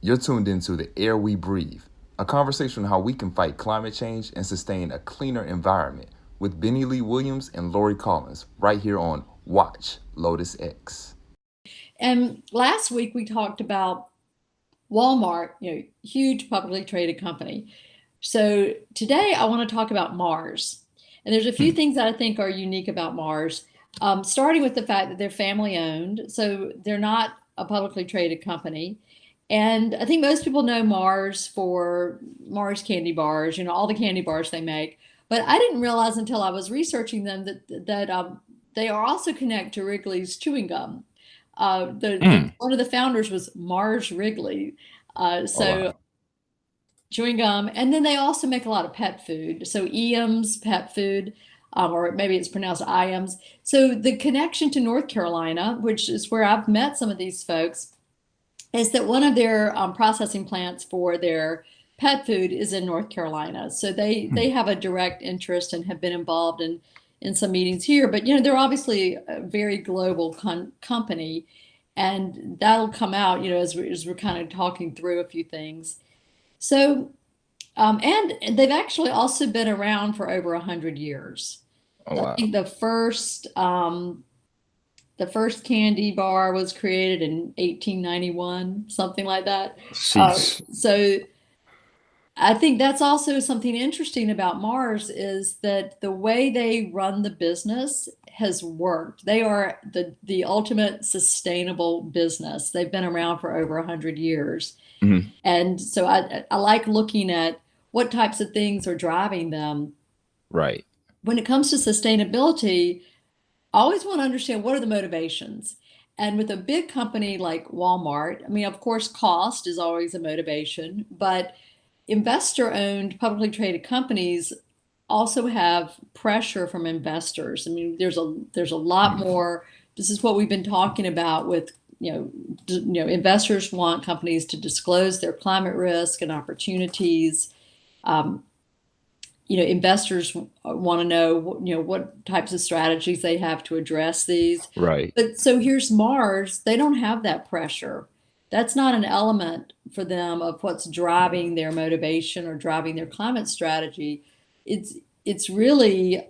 You're tuned into The Air We Breathe, a conversation on how we can fight climate change and sustain a cleaner environment with Bennie Lee Williams and Lori Collins right here on Watch Lotus X. And last week we talked about Walmart, huge publicly traded company. So today I want to talk about Mars. And there's a few Hmm. things that I think are unique about Mars, starting with the fact that they're family owned. So they're not a publicly traded company. And I think most people know Mars for Mars candy bars, all the candy bars they make. But I didn't realize until I was researching them that they are also connected to Wrigley's chewing gum. The Mm. one of the founders was Mars Wrigley. Oh, So wow. chewing gum, and then they also make a lot of pet food. So Eames pet food, or maybe it's pronounced Iams. So the connection to North Carolina, which is where I've met some of these folks, is that one of their processing plants for their pet food is in North Carolina. So they Hmm. have a direct interest and have been involved in some meetings here. But they're obviously a very global company, and that'll come out as we're kind of talking through a few things. So and they've actually also been around for over 100 years. Oh, I wow. think the first candy bar was created in 1891, something like that. Sheesh. So I think that's also something interesting about Mars is that the way they run the business has worked. They are the ultimate sustainable business. They've been around for over 100 years. Hmm. And so I like looking at what types of things are driving them. Right. When it comes to sustainability, I always want to understand what are the motivations. And with a big company like Walmart, I mean, of course, cost is always a motivation, but investor owned publicly traded companies also have pressure from investors. I mean, there's a lot Hmm. more. This is what we've been talking about with investors want companies to disclose their climate risk and opportunities. Um, investors want to know, what types of strategies they have to address these. Right. But so here's Mars. They don't have that pressure. That's not an element for them of what's driving their motivation or driving their climate strategy. It's it's really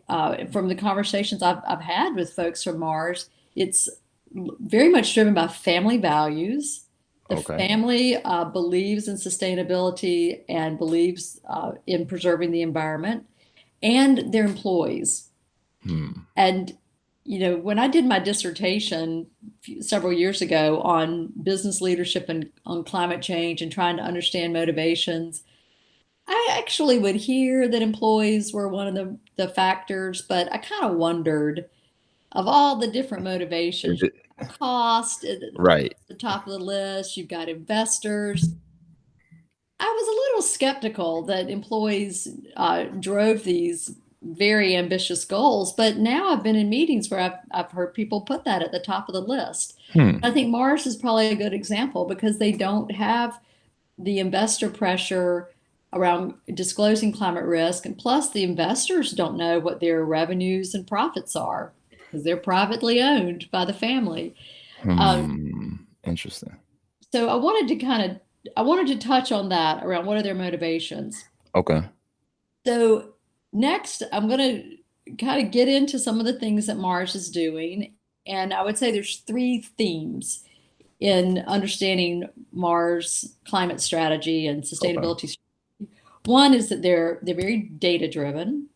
from the conversations I've had with folks from Mars, it's very much driven by family values. The Okay. family believes in sustainability and believes in preserving the environment and their employees. Hmm. And, when I did my dissertation several years ago on business leadership and on climate change and trying to understand motivations, I actually would hear that employees were one of the factors, but I kind of wondered of all the different Is motivations, it cost at right? the top of the list, you've got investors. I was a little skeptical that employees drove these very ambitious goals, but now I've been in meetings where I've heard people put that at the top of the list. Hmm. I think Mars is probably a good example because they don't have the investor pressure around disclosing climate risk, and plus the investors don't know what their revenues and profits are because they're privately owned by the family. Uh, Hmm. Interesting. so I wanted to touch on that around what are their motivations. Okay. So next, I'm going to kind of get into some of the things that Mars is doing, and I would say there's three themes in understanding Mars climate strategy and Okay. sustainability. One is that they're very data driven.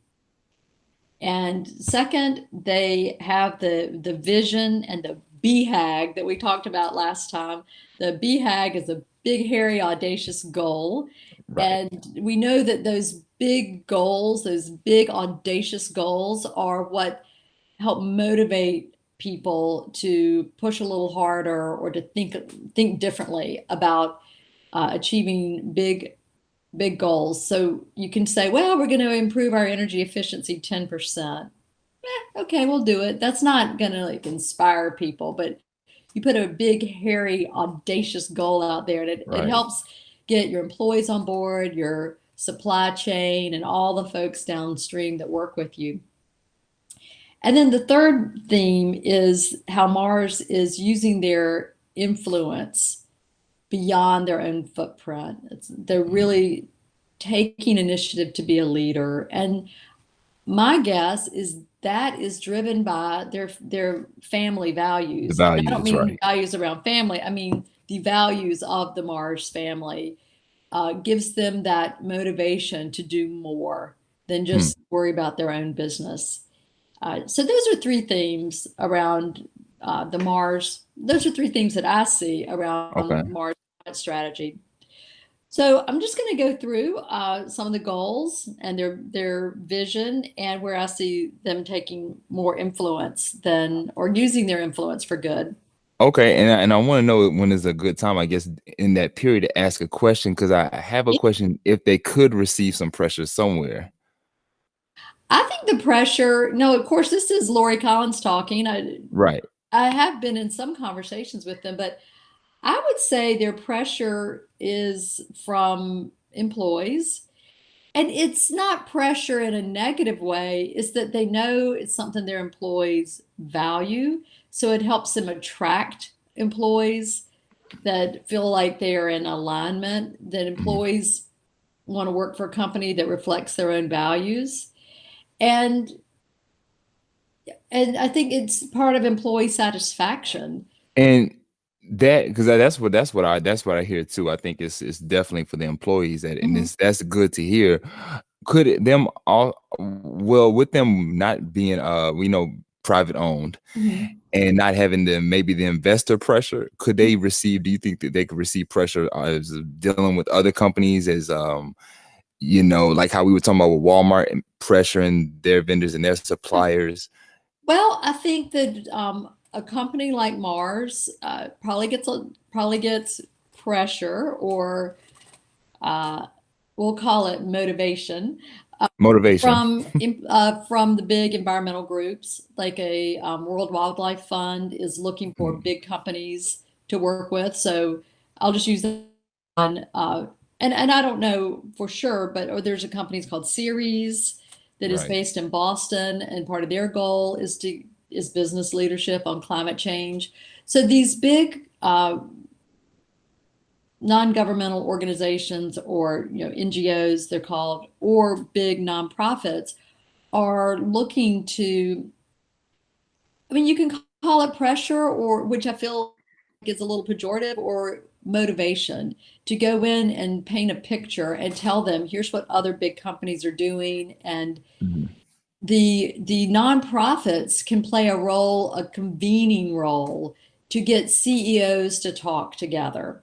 And second, they have the vision and the BHAG that we talked about last time. The BHAG is a big, hairy, audacious goal. Right. And we know that those big goals, those big, audacious goals, are what help motivate people to push a little harder or to think differently about achieving big goals. So you can say, well, we're going to improve our energy efficiency 10%. Okay, we'll do it. That's not going to like inspire people, but you put a big, hairy, audacious goal out there, and it Right. helps get your employees on board, your supply chain, and all the folks downstream that work with you. And then the third theme is how Mars is using their influence beyond their own footprint. They're really taking initiative to be a leader. And my guess is that is driven by their family The values. And I don't values, mean right? values around family. I mean the values of the Mars family gives them that motivation to do more than Hmm. just worry about their own business. So those are three themes around the Mars. Those are three themes that I see Okay. around Mars strategy. So I'm just going to go through some of the goals and their vision and where I see them taking more influence than or using their influence for good. Okay, and I want to know when is a good time, I guess, in that period to ask a question because I have a Yeah. question if they could receive some pressure somewhere. I think the pressure, no, of course, this is Lori Collins talking. Right. I have been in some conversations with them, but I would say their pressure is from employees. And it's not pressure in a negative way, it's that they know it's something their employees value. So it helps them attract employees that feel like they are in alignment, that Mhm. employees want to work for a company that reflects their own values. And and I think it's part of employee satisfaction. And that because that's what I hear too. I think it's definitely for the employees that and Mhm, it's that's good to hear. Could it, them all well with them not being we know private owned mhm. and not having the maybe the investor pressure, could they receive do you think that they could receive pressure as dealing with other companies as like how we were talking about with Walmart and pressuring their vendors and their suppliers? Well, I think that a company like Mars probably gets pressure or uh, we'll call it motivation Motivation. from the big environmental groups, like a World Wildlife Fund is looking for Mm, big companies to work with. So I'll just use that one. And I don't know for sure, but or there's a company called Ceres that is right. based in Boston, and part of their goal is business leadership on climate change. So these big non-governmental organizations or NGOs they're called or big nonprofits are looking to, I mean, you can call it pressure or which I feel like is a little pejorative or motivation to go in and paint a picture and tell them here's what other big companies are doing. And Mhm. the nonprofits can play a role, a convening role to get CEOs to talk together.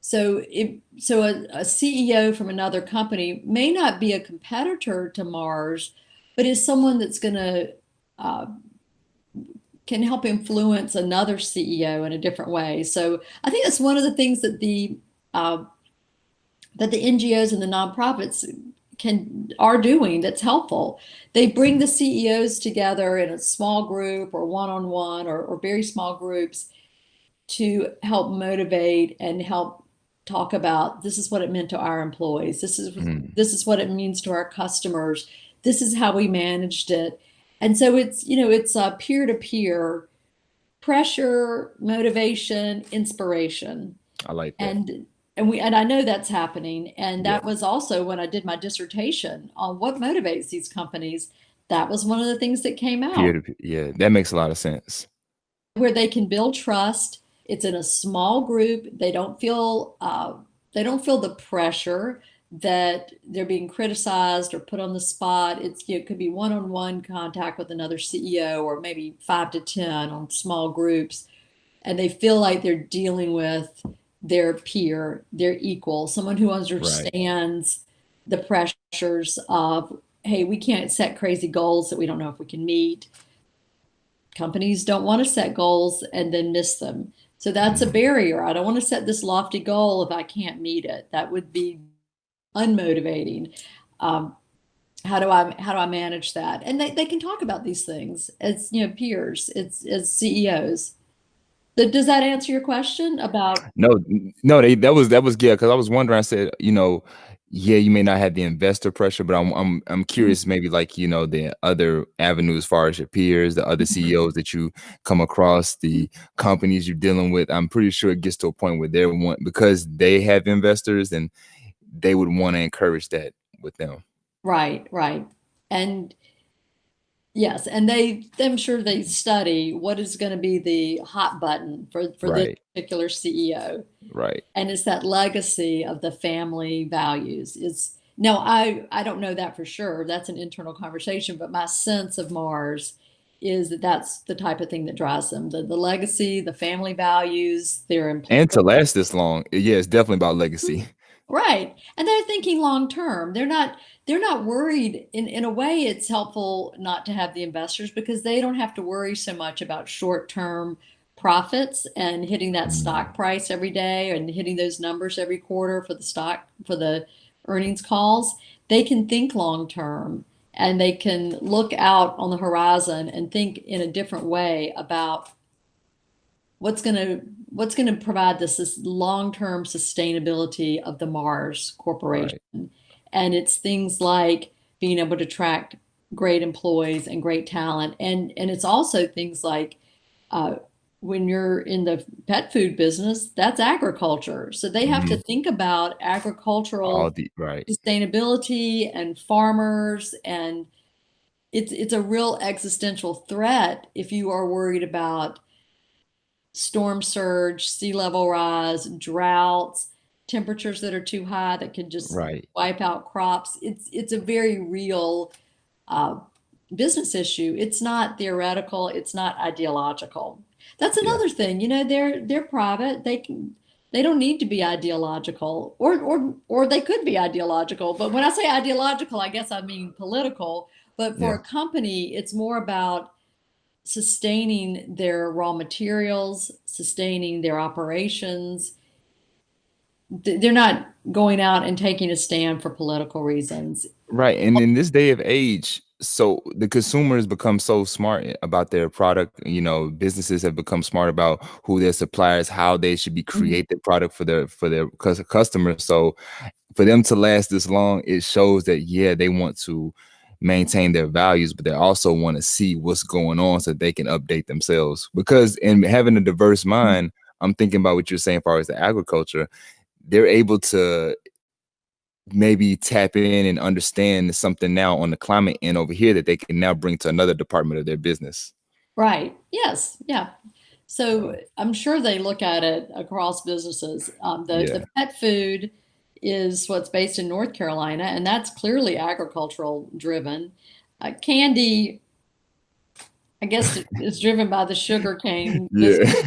So a CEO from another company may not be a competitor to Mars, but is someone that's going to uh, can help influence another CEO in a different way. So I think that's one of the things uh, that the NGOs and the nonprofits can are doing that's helpful. They bring the CEOs together in a small group or one-on-one or very small groups to help motivate and help talk about this is what it meant to our employees. Mhm. This is what it means to our customers. This is how we managed it. And so it's a peer-to-peer pressure, motivation, inspiration. I like that. And I know that's happening. And Yeah. that was also when I did my dissertation on what motivates these companies. That was one of the things that came Peer out to peer. Yeah, that makes a lot of sense. where they can build trust. It's in a small group. They don't feel the pressure that they're being criticized or put on the spot. It could be one-on-one contact with another CEO or maybe 5 to 10 on small groups, and they feel like they're dealing with their peer, their equal, someone who Right. understands the pressures of, hey, we can't set crazy goals that we don't know if we can meet. Companies don't want to set goals and then miss them. So that's a Mhm. barrier. I don't want to set this lofty goal if I can't meet it. That would be unmotivating. Um, how do I manage that? And they can talk about these things as peers, it's as CEOs. Does that answer your question about No, no, that was yeah, because I was wondering. I said, yeah, you may not have the investor pressure, but I'm Mm. curious, maybe like, the other avenues as far as your peers, the other CEOs that you come across, the companies you're dealing with. I'm pretty sure it gets to a point where they want, because they have investors, and they would want to encourage that with them. Right, right. And yes, and I'm sure they study what is going to be the hot button for this Right, particular CEO. right. And it's that legacy of the family values. Is no, I don't know that for sure. That's an internal conversation, but my sense of Mars is that that's the type of thing that drives them. The legacy, the family values, their employees. And to last this long, yeah, it's definitely about legacy. Right. And they're thinking long term. They're not worried. In a way, it's helpful not to have the investors because they don't have to worry so much about short term profits and hitting that stock Mm, price every day and hitting those numbers every quarter for the stock for the earnings calls. They can think long term and they can look out on the horizon and think in a different way about what's going to provide this long-term sustainability of the Mars Corporation. right. And it's things like being able to attract great employees and great talent. And it's also things like uh, when you're in the pet food business, that's agriculture. So they have to Mhm. think about All agricultural the right. sustainability and farmers, and it's a real existential threat if you are worried about storm surge, sea level rise, droughts, temperatures that are too high that could just Right. wipe out crops. It's a very real uh, business issue. It's not theoretical. It's not ideological. That's Yeah. another thing. They're private. They don't need to be ideological, or they could be ideological. But when I say ideological, I guess I mean political. But for Yeah. a company, it's more about sustaining their raw materials, sustaining their operations. They're not going out and taking a stand for political reasons. Right, and in this day of age, so the consumers become so smart about their product. Businesses have become smart about who their suppliers, how they should be Mhm. create the product for their customers. So for them to last this long, it shows that, yeah, they want to maintain their values, but they also want to see what's going on so they can update themselves. Because in having a diverse mind, I'm thinking about what you're saying as far as the agriculture, they're able to maybe tap in and understand something now on the climate end over here that they can now bring to another department of their business. Right. Yes. Yeah. So So I'm sure they look at it across businesses. The yeah, pet food is what's based in North Carolina, and that's clearly agricultural driven. Candy, I guess, is driven by the sugar cane yeah, business.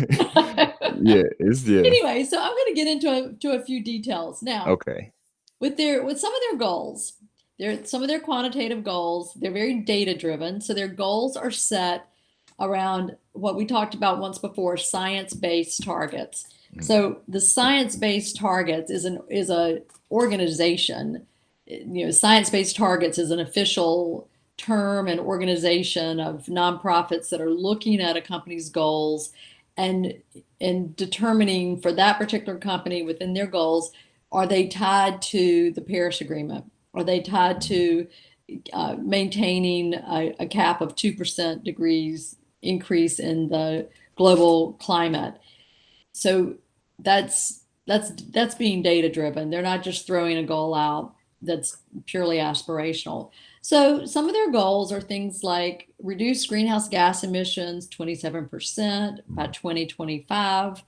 yeah, it's yeah. Anyway, so I'm going to get into a few details now. Okay. With some of their goals, some of their quantitative goals, they're very data driven. So their goals are set around what we talked about once before, science-based targets. Mm, So the science-based targets is a organization. Science-based targets is an official term and organization of nonprofits that are looking at a company's goals and determining for that particular company within their goals, are they tied to the Paris Agreement? Are they tied mm, to maintaining a cap of 2% degrees increase in the global climate? So that's being data driven. They're not just throwing a goal out that's purely aspirational. So some of their goals are things like reduce greenhouse gas emissions 27% by mm, 2025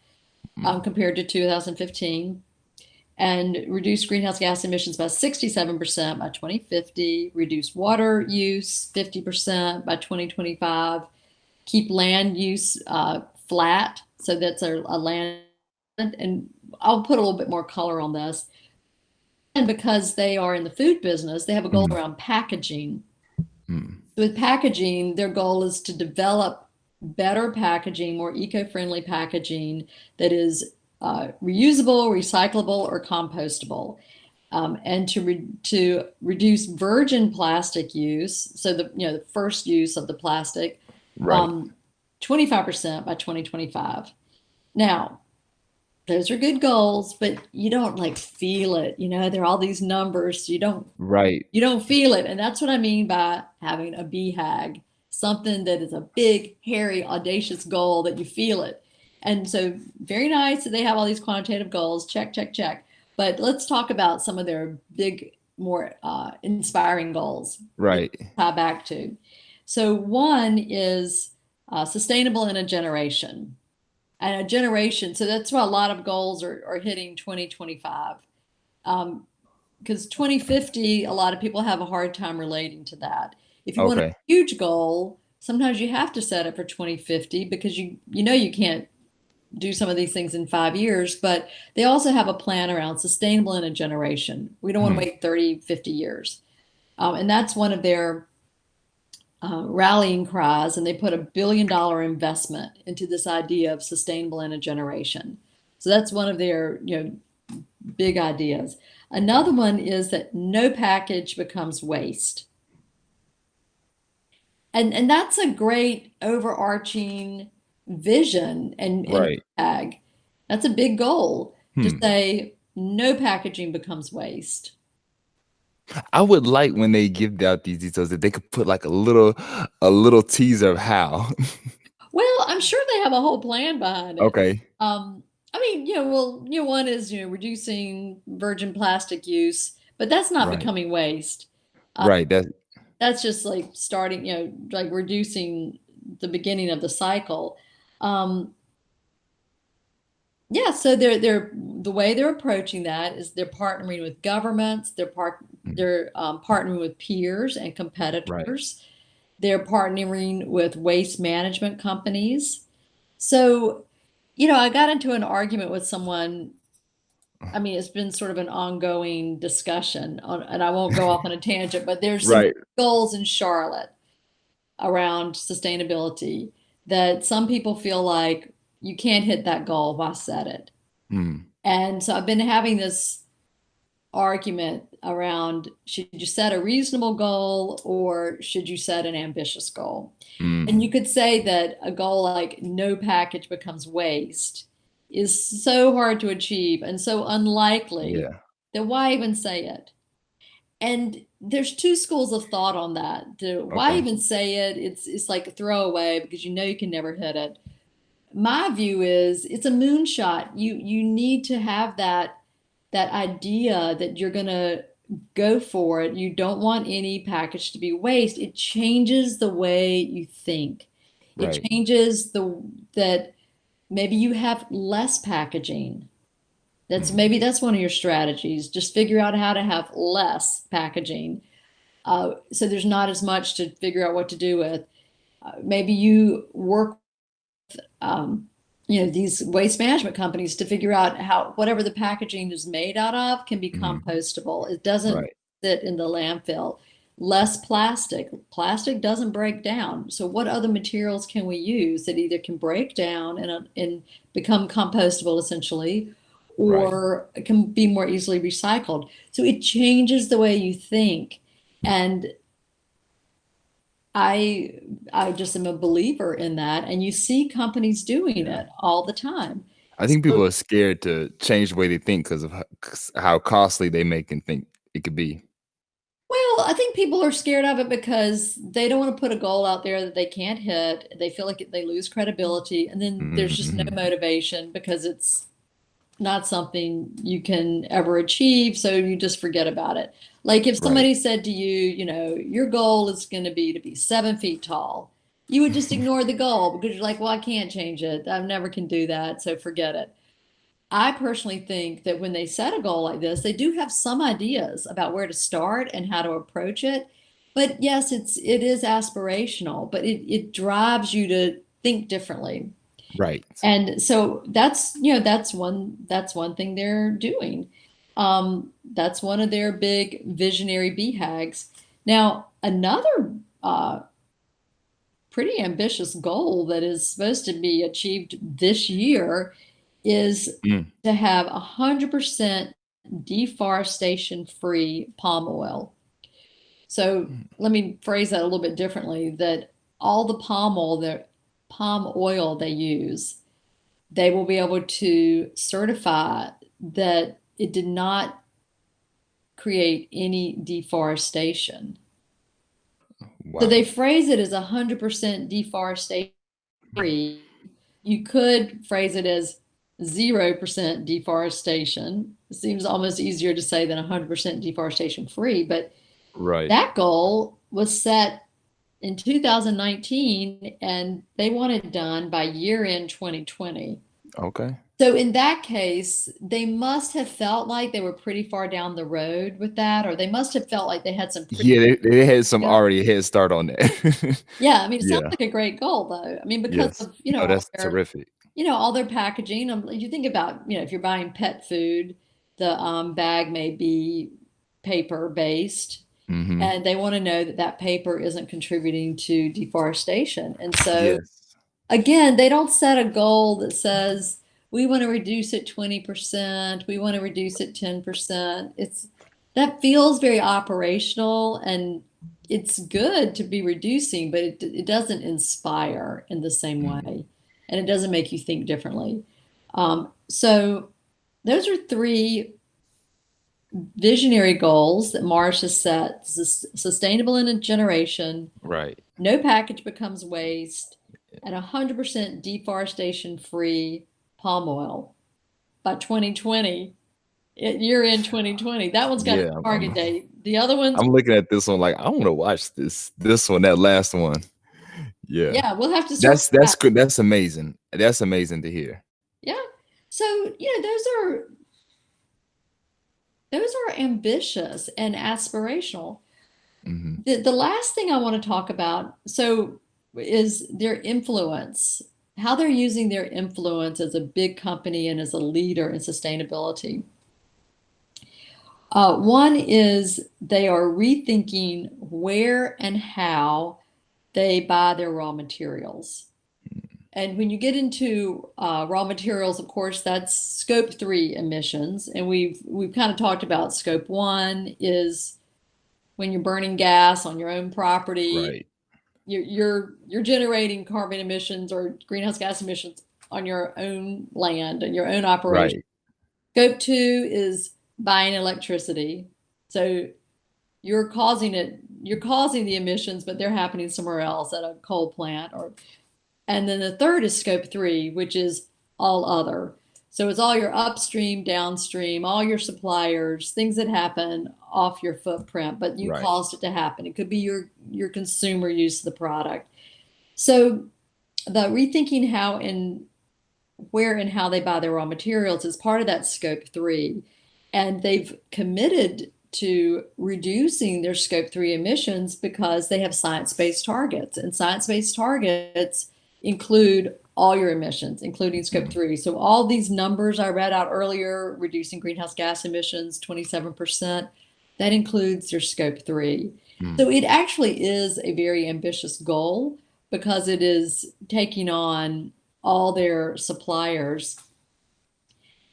mm. compared to 2015, and reduce greenhouse gas emissions by 67% by 2050, reduce water use 50% by 2025, keep land use flat. So that's a land, and I'll put a little bit more color on this. And because they are in the food business, they have a goal Mm, around packaging. mm. With packaging, their goal is to develop better packaging, more eco-friendly packaging that is reusable, recyclable, or compostable. And to reduce virgin plastic use, so the first use of the plastic, Right. um, 25% by 2025. Now, those are good goals, but you don't like feel it. There are all these numbers. Right. You don't feel it. And that's what I mean by having a BHAG, something that is a big, hairy, audacious goal that you feel it. And so very nice that they have all these quantitative goals. Check, check, check. But let's talk about some of their big, more inspiring goals that Right. tie back to. So one is sustainable in a generation. And a generation, so that's why a lot of goals are hitting 2025. Because 2050, a lot of people have a hard time relating to that. If you want a Okay. huge goal, sometimes you have to set it for 2050 because you can't do some of these things in 5 years, but they also have a plan around sustainable in a generation. We don't want to Hmm. wait 30, 50 years. And that's one of their rallying cries, and they put $1 billion investment into this idea of sustainable in a generation. So that's one of their, big ideas. Okay. Another one is that no package becomes waste. And that's a great overarching vision and Right. ag. That's a big goal to Hmm. say no packaging becomes waste. I would like when they give out these details that they could put like a little teaser of how. Well, I'm sure they have a whole plan behind it. Okay. I mean, one is, reducing virgin plastic use, but that's not Right. becoming waste. Right. That's just like starting, like reducing the beginning of the cycle. Um, yeah, so they're the way they're approaching that is they're partnering with governments, Mm, they're partnering with peers and right. competitors, they're partnering with waste management companies. So, I got into an argument with someone. I mean, it's been sort of an ongoing discussion and I won't go off on a tangent, but there's some Right. goals in Charlotte around sustainability that some people feel like you can't hit that goal. Why set it? Mm, And so I've been having this argument around should you set a reasonable goal or should you set an ambitious goal? And you mm, could say that a goal like no package becomes waste is so hard to achieve and so unlikely yeah. that why even say it? And there's two schools of thought on that. Why Okay. even say it? It's like a throwaway because you can never hit it. My view is it's a moonshot. You need to have that idea that you're gonna go for it. You don't want any package to be waste. It changes the way you think. It Right. changes the that maybe you have less packaging. Mm, Maybe that's one of your strategies. Just figure out how to have less packaging. So there's not as much to figure out what to do with. Maybe you work um, these waste management companies to figure out how whatever the packaging is made out of can be mm, compostable. It doesn't right. sit in the landfill. Less plastic. Plastic doesn't break down. So what other materials can we use that either can break down and become compostable essentially, Right. or can be more easily recycled? So it changes the way you think. And I I just am a believer in that, and you see companies doing Yeah. it all the time. I think So, people are scared to change the way they think because of how costly they make and think it could be. well, I think people are scared of it because they don't want to put a goal out there that they can't hit. They feel like they lose credibility, and then there's just no Mm-hmm. motivation because it's not something you can ever achieve, so you just forget about it. Like if Right. somebody said to you, your goal is going to be 7 feet tall, you would just ignore the goal because you're like, well, I can't change it. I never can do that, so forget it. I personally think that when they set a goal like this, they do have some ideas about where to start and how to approach it. But yes, it is aspirational, but it drives you to think differently. Right. And so that's one thing they're doing. That's one of their big visionary BHAGs. Now, another pretty ambitious goal that is supposed to be achieved this year is Mm, to have 100% deforestation free palm oil. So mm, let me phrase that a little bit differently, that all the palm oil they use they will be able to certify that it did not create any deforestation. So they Wow. phrase it as 100% deforestation free. You could phrase it as 0% deforestation. It seems almost easier to say than 100% deforestation free, but Right. that goal was set in 2019 and they want it done by year end 2020. Okay. So in that case, they must have felt like they were pretty far down the road with that, or they must have felt like they had some pretty Yeah, they had some good. already head start on that. Yeah, I mean, it sounds Yeah. like a great goal though. I mean, because Yes. of, No, all that's their, terrific. all their packaging. You think about, if you're buying pet food, the bag may be paper based, Hmm. and they want to know that that paper isn't contributing to deforestation. And so Yes. again, they don't set a goal that says we want to reduce it 20%, we want to reduce it 10%. That feels very operational and it's good to be reducing, but it doesn't inspire in the same Mm. way and it doesn't make you think differently. So those are three visionary goals that Mars has set: sustainable in a generation, Right. no package becomes waste, and 100% deforestation free palm oil by 2020, year end 2020. That one's got a Yeah. target date. The other ones, I'm looking at this one like I want to watch this one, that last one. Yeah. yeah, we'll have to circle That's back. good. That's amazing. That's amazing to hear. Yeah. So, those are ambitious and aspirational. Hmm. The last thing I want to talk about, is their influence, how they're using their influence as a big company and as a leader in sustainability. One is they are rethinking where and how they buy their raw materials. And when you get into raw materials, of course, that's scope 3 emissions. And we've kind of talked about scope 1 is when you're burning gas on your own property, Right. you're generating carbon emissions or greenhouse gas emissions on your own land and your own operation. Right. Scope 2 is buying electricity. So you're causing the emissions, but they're happening somewhere else at a coal plant and then the third is scope 3, which is all other. So it's all your upstream, downstream, all your suppliers, things that happen off your footprint, but you Right. caused it to happen. It could be your consumer use of the product. So the rethinking how and where and how they buy their raw materials is part of that scope 3. And they've committed to reducing their scope 3 emissions because they have science-based targets. And science-based targets include all your emissions, including scope Mm. 3. So all these numbers I read out earlier, reducing greenhouse gas emissions 27%, that includes your scope 3. Mm. So it actually is a very ambitious goal because it is taking on all their suppliers,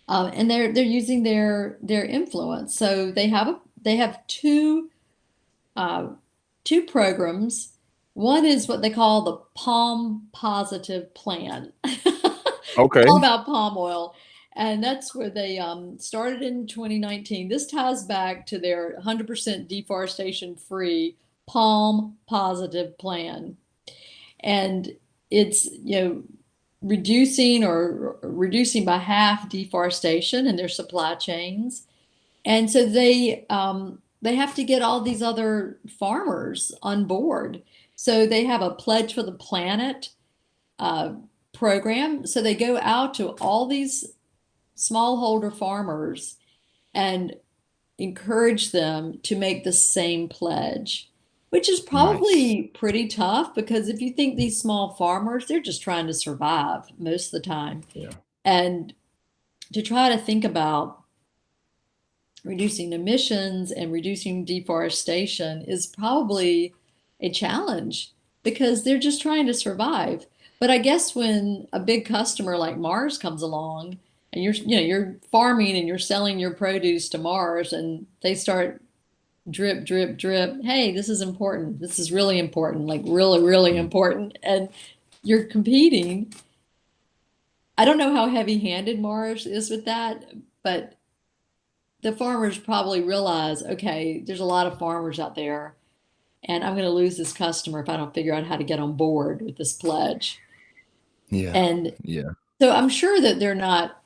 and they're using their influence. So they have uh, two programs. One is what they call the Palm Positive Plan, all Okay. about palm oil. And that's where they started in 2019. This ties back to their 100% deforestation free Palm Positive Plan. And it's, reducing by half deforestation in their supply chains. And so they have to get all these other farmers on board. So they have a Pledge for the Planet uh, program. So they go out to all these smallholder farmers and encourage them to make the same pledge, which is Nice. probably pretty tough because if you think these small farmers, they're just trying to survive most of the time. Yeah. And to try to think about reducing emissions and reducing deforestation is probably a challenge because they're just trying to survive. But I guess when a big customer like Mars comes along and you're farming and you're selling your produce to Mars and they start drip, drip, drip. Hey, this is important. This is really important, like really, really Mm. important. And you're competing. I don't know how heavy-handed Mars is with that, but the farmers probably realize, okay, there's a lot of farmers out there, and I'm going to lose this customer if I don't figure out how to get on board with this pledge. Yeah. And Yeah. so I'm sure that they're not,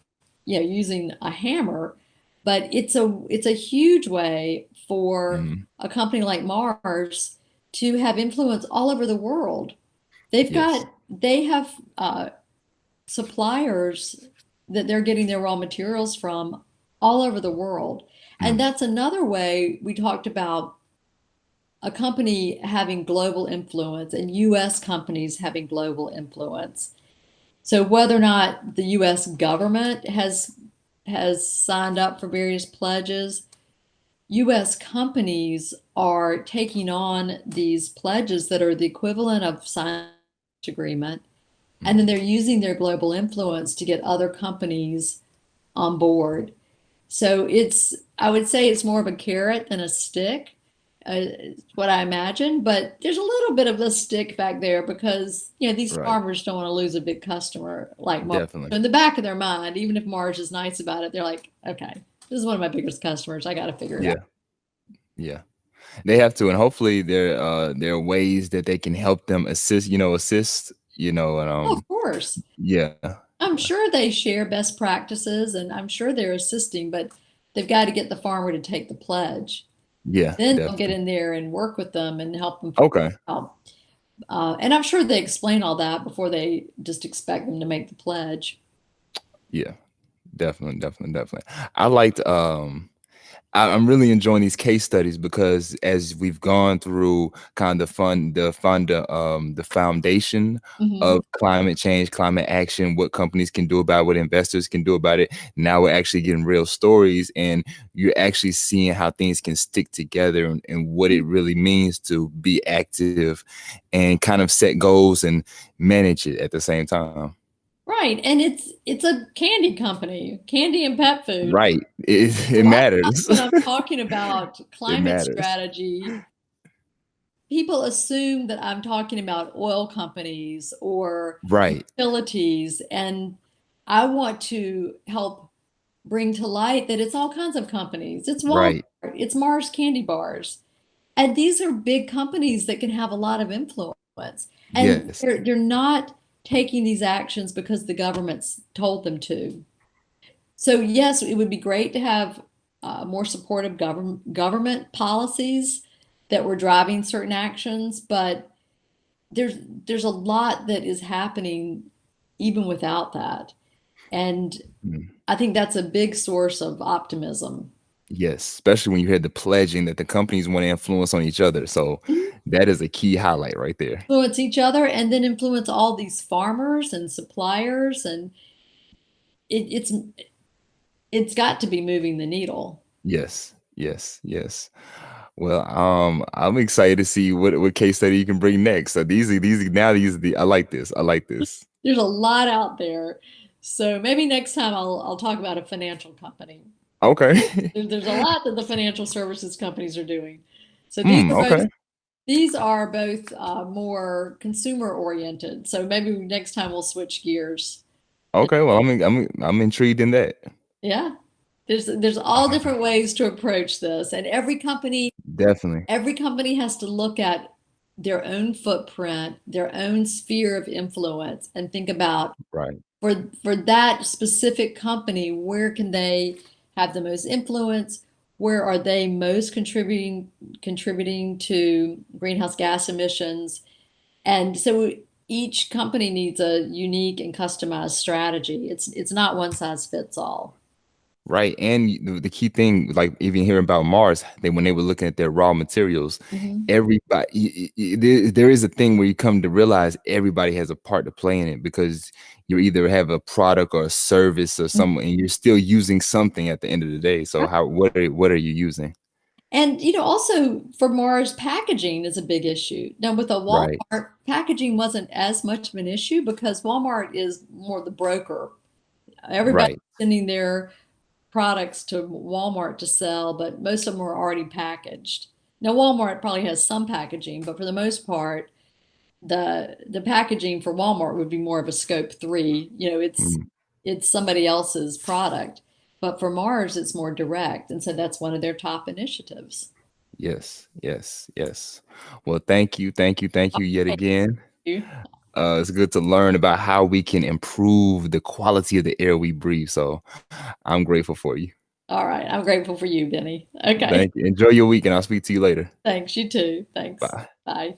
using a hammer, but it's a huge way for Mhm. a company like Mars to have influence all over the world. Yes. They have suppliers that they're getting their raw materials from all over the world. And Mm. that's another way we talked about a company having global influence and US companies having global influence. So whether or not the US government has signed up for various pledges, US companies are taking on these pledges that are the equivalent of signing an agreement, and then Mhm. they're using their global influence to get other companies on board. So I would say it's more of a carrot than a stick, is what I imagine. But there's a little bit of a stick back there because, these Right. farmers don't want to lose a big customer like Mars. Definitely. So in the back of their mind, even if Mars is nice about it, they're like, okay, this is one of my biggest customers. I got to figure it out. Yeah. Yeah. They have to, and hopefully there are ways that they can help them assist, and Oh, of course. yeah. I'm sure they share best practices and I'm sure they're assisting, but they've got to get the farmer to take the pledge. Yeah, Then they'll get definitely. in there and work with them and help them figure Okay. it out. And I'm sure they explain all that before they just expect them to make the pledge. Yeah. Definitely, definitely, definitely. I liked I'm really enjoying these case studies because as we've gone through kind of the foundation Hmm. of climate change, climate action, what companies can do about it, what investors can do about it. Now we're actually getting real stories and you're actually seeing how things can stick together and what it really means to be active and kind of set goals and manage it at the same time. Right. And it's a candy company, candy and pet food. Right. A It lot of times matters. when I'm talking about It climate matters. strategy, people assume that I'm talking about oil companies or Right. utilities. And I want to help bring to light that it's all kinds of companies. It's Walmart, Right. it's Mars Candy Bars. And these are big companies that can have a lot of influence. And Yes. they're not taking these actions because the government's told them to. So yes, it would be great to have more supportive government policies that were driving certain actions, but there's a lot that is happening even without that. And Mm. I think that's a big source of optimism. Yes, especially when you hear the pledging that the companies want to influence on each other. So that is a key highlight right there. Influence each other and then influence all these farmers and suppliers, and it, it's it's got to be moving the needle. Yes. Yes. Yes. Well, I'm excited to see what case study you can bring next. So these are the I like this. I like this. There's a lot out there. So maybe next time I'll talk about a financial company. Okay. There's a lot that the financial services companies are doing. So Okay. these are both more consumer oriented. So maybe next time we'll switch gears. Okay. Well, I'm intrigued in that. Yeah. There's all different ways to approach this, and Definitely. every company has to look at their own footprint, their own sphere of influence, and think about Right. for that specific company, where can they have the most influence? Where are they most contributing to greenhouse gas emissions? And so each company needs a unique and customized strategy. It's not one size fits all. Right, and the key thing, like even hearing about Mars, they when they were looking at their raw materials, Mhm. everybody there is a thing where you come to realize everybody has a part to play in it because you either have a product or a service or something, and you're still using something at the end of the day. So what are you using? And also for Mars, packaging is a big issue. Now with a Right, Walmart, packaging wasn't as much of an issue because Walmart is more the broker. Everybody's right, sending their products to Walmart to sell, but most of them are already packaged. Now Walmart probably has some packaging, but for the most part, the packaging for Walmart would be more of a scope 3. mm, it's somebody else's product. But for Mars, it's more direct. And so that's one of their top initiatives. Yes, yes, yes. Well, thank you, thank you, thank you yet Thank again. you. It's good to learn about how we can improve the quality of the air we breathe. So I'm grateful for you. All right. I'm grateful for you, Benny. Okay. Thank you. Enjoy your week, and I'll speak to you later. Thanks. You too. Thanks. Bye. Bye.